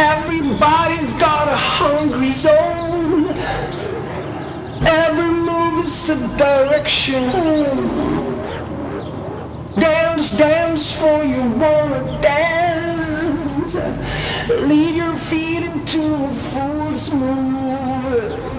Everybody's got a hungry zone. Every move is a direction home. Dance, dance for you wanna dance. Lead your feet into a fool's move.